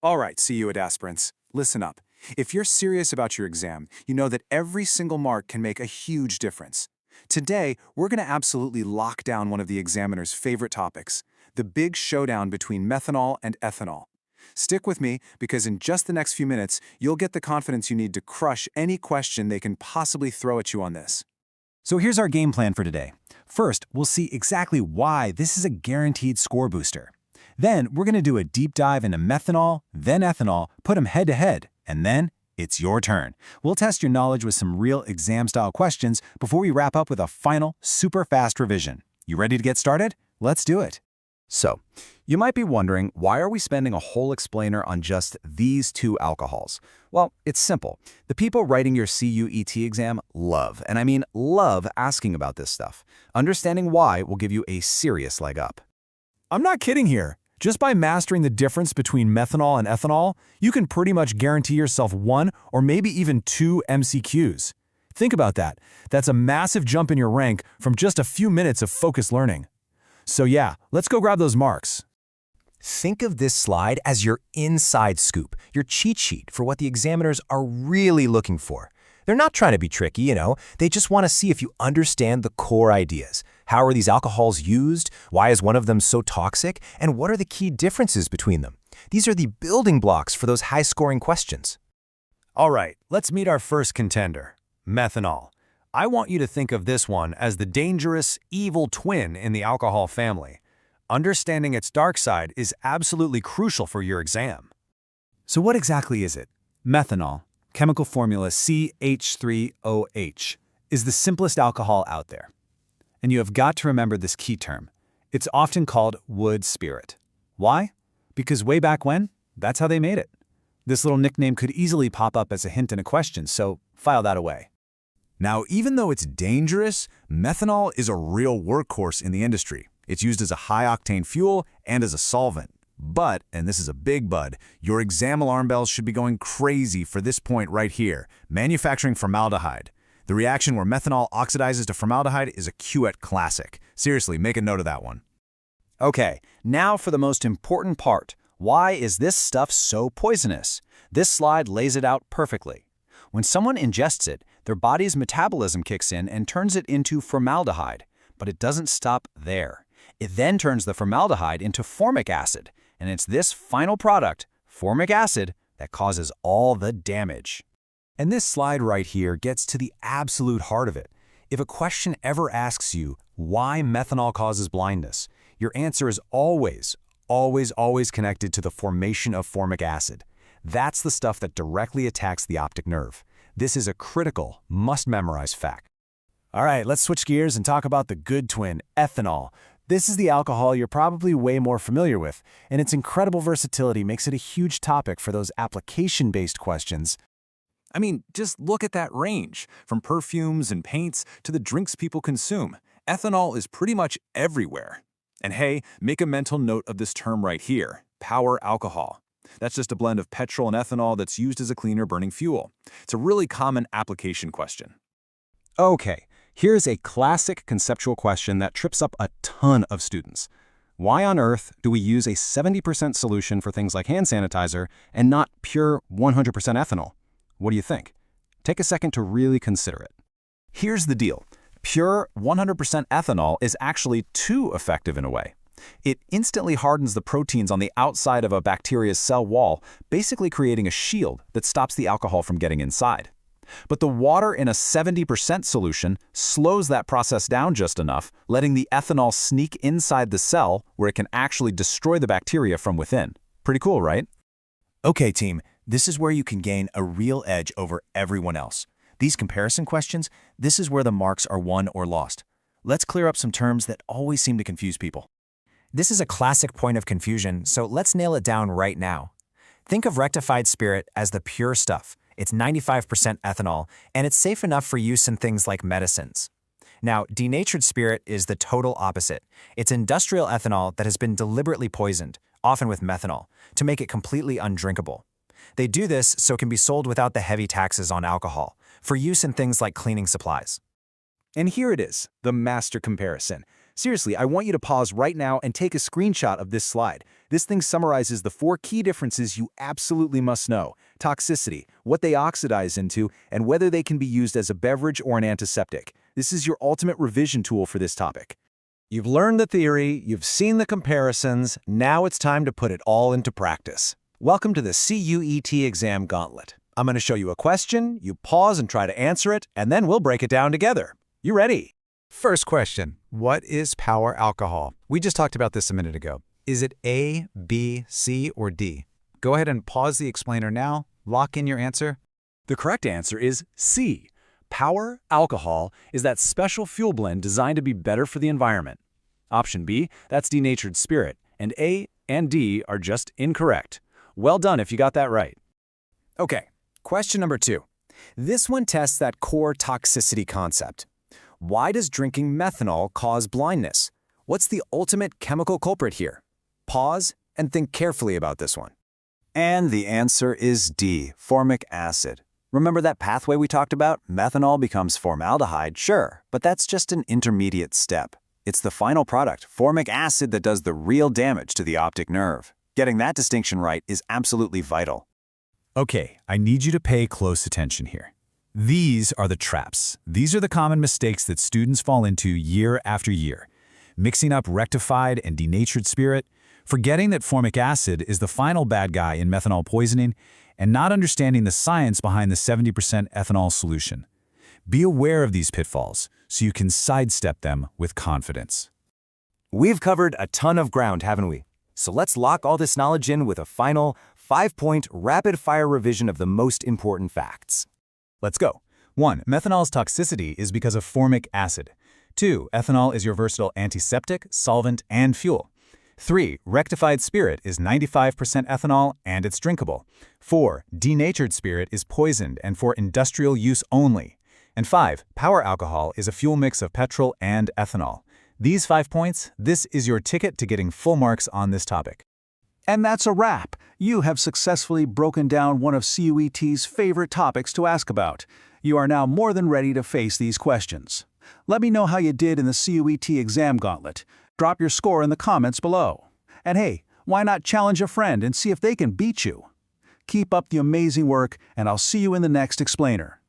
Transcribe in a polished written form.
All right, CUET aspirants, listen up. If you're serious about your exam, you know that every single mark can make a huge difference. Today, we're going to absolutely lock down one of the examiner's favorite topics, the big showdown between methanol and ethanol. Stick with me, because in just the next few minutes, you'll get the confidence you need to crush any question they can possibly throw at you on this. So here's our game plan for today. First, we'll see exactly why this is a guaranteed score booster. Then, we're going to do a deep dive into methanol, then ethanol, put them head to head, and then it's your turn. We'll test your knowledge with some real exam-style questions before we wrap up with a final, super fast revision. You ready to get started? Let's do it. So, you might be wondering, why are we spending a whole explainer on just these two alcohols? Well, it's simple. The people writing your CUET exam love, and I mean love, asking about this stuff. Understanding why will give you a serious leg up. I'm not kidding here. Just by mastering the difference between methanol and ethanol, you can pretty much guarantee yourself one or maybe even two MCQs. Think about that. That's a massive jump in your rank from just a few minutes of focused learning. So yeah, let's go grab those marks. Think of this slide as your inside scoop, your cheat sheet for what the examiners are really looking for. They're not trying to be tricky, they just want to see if you understand the core ideas. How are these alcohols used? Why is one of them so toxic? And what are the key differences between them? These are the building blocks for those high-scoring questions. All right, let's meet our first contender, methanol. I want you to think of this one as the dangerous, evil twin in the alcohol family. Understanding its dark side is absolutely crucial for your exam. So what exactly is it? Methanol, chemical formula CH₃OH, is the simplest alcohol out there. And you have got to remember this key term. It's often called wood spirit. Why? Because way back when, that's how they made it. This little nickname could easily pop up as a hint in a question, so file that away. Now, even though it's dangerous, methanol is a real workhorse in the industry. It's used as a high-octane fuel and as a solvent. But, and this is a big but, your exam alarm bells should be going crazy for this point right here, manufacturing formaldehyde. The reaction where methanol oxidizes to formaldehyde is a CUET classic. Seriously, make a note of that one. Okay, now for the most important part. Why is this stuff so poisonous? This slide lays it out perfectly. When someone ingests it, their body's metabolism kicks in and turns it into formaldehyde. But it doesn't stop there. It then turns the formaldehyde into formic acid, and it's this final product, formic acid, that causes all the damage. And this slide right here gets to the absolute heart of it. If a question ever asks you why methanol causes blindness, your answer is always connected to the formation of formic acid. That's the stuff that directly attacks the optic nerve. This is a critical, must-memorize fact. All right, let's switch gears and talk about the good twin, ethanol. This is the alcohol you're probably way more familiar with, and its incredible versatility makes it a huge topic for those application-based questions. I mean, just look at that range, from perfumes and paints to the drinks people consume. Ethanol is pretty much everywhere. And hey, make a mental note of this term right here, power alcohol. That's just a blend of petrol and ethanol that's used as a cleaner burning fuel. It's a really common application question. Okay, here's a classic conceptual question that trips up a ton of students. Why on earth do we use a 70% solution for things like hand sanitizer and not pure 100% ethanol? What do you think? Take a second to really consider it. Here's the deal. Pure 100% ethanol is actually too effective in a way. It instantly hardens the proteins on the outside of a bacteria's cell wall, basically creating a shield that stops the alcohol from getting inside. But the water in a 70% solution slows that process down just enough, letting the ethanol sneak inside the cell where it can actually destroy the bacteria from within. Pretty cool, right? Okay, team, this is where you can gain a real edge over everyone else. These comparison questions, this is where the marks are won or lost. Let's clear up some terms that always seem to confuse people. This is a classic point of confusion, so let's nail it down right now. Think of rectified spirit as the pure stuff. It's 95% ethanol, and it's safe enough for use in things like medicines. Now, denatured spirit is the total opposite. It's industrial ethanol that has been deliberately poisoned, often with methanol, to make it completely undrinkable. They do this so it can be sold without the heavy taxes on alcohol, for use in things like cleaning supplies. And here it is, the master comparison. Seriously, I want you to pause right now and take a screenshot of this slide. This thing summarizes the 4 key differences you absolutely must know: toxicity, what they oxidize into, and whether they can be used as a beverage or an antiseptic. This is your ultimate revision tool for this topic. You've learned the theory, you've seen the comparisons, now it's time to put it all into practice. Welcome to the CUET exam gauntlet. I'm going to show you a question, you pause and try to answer it, and then we'll break it down together. You ready? First question, what is power alcohol? We just talked about this a minute ago. Is it A, B, C, or D? Go ahead and pause the explainer now. Lock in your answer. The correct answer is C. Power alcohol is that special fuel blend designed to be better for the environment. Option B, that's denatured spirit, and A and D are just incorrect. Well done if you got that right. Okay, question number 2. This one tests that core toxicity concept. Why does drinking methanol cause blindness? What's the ultimate chemical culprit here? Pause and think carefully about this one. And the answer is D, formic acid. Remember that pathway we talked about? Methanol becomes formaldehyde, sure, but that's just an intermediate step. It's the final product, formic acid, that does the real damage to the optic nerve. Getting that distinction right is absolutely vital. Okay, I need you to pay close attention here. These are the traps. These are the common mistakes that students fall into year after year. Mixing up rectified and denatured spirit, forgetting that formic acid is the final bad guy in methanol poisoning, and not understanding the science behind the 70% ethanol solution. Be aware of these pitfalls so you can sidestep them with confidence. We've covered a ton of ground, haven't we? So let's lock all this knowledge in with a final 5-point rapid-fire revision of the most important facts. Let's go. 1. Methanol's toxicity is because of formic acid. 2. Ethanol is your versatile antiseptic, solvent, and fuel. 3. Rectified spirit is 95% ethanol and it's drinkable. 4. Denatured spirit is poisoned and for industrial use only. And 5. Power alcohol is a fuel mix of petrol and ethanol. These 5 points, this is your ticket to getting full marks on this topic. And that's a wrap. You have successfully broken down one of CUET's favorite topics to ask about. You are now more than ready to face these questions. Let me know how you did in the CUET exam gauntlet. Drop your score in the comments below. And hey, why not challenge a friend and see if they can beat you? Keep up the amazing work, and I'll see you in the next explainer.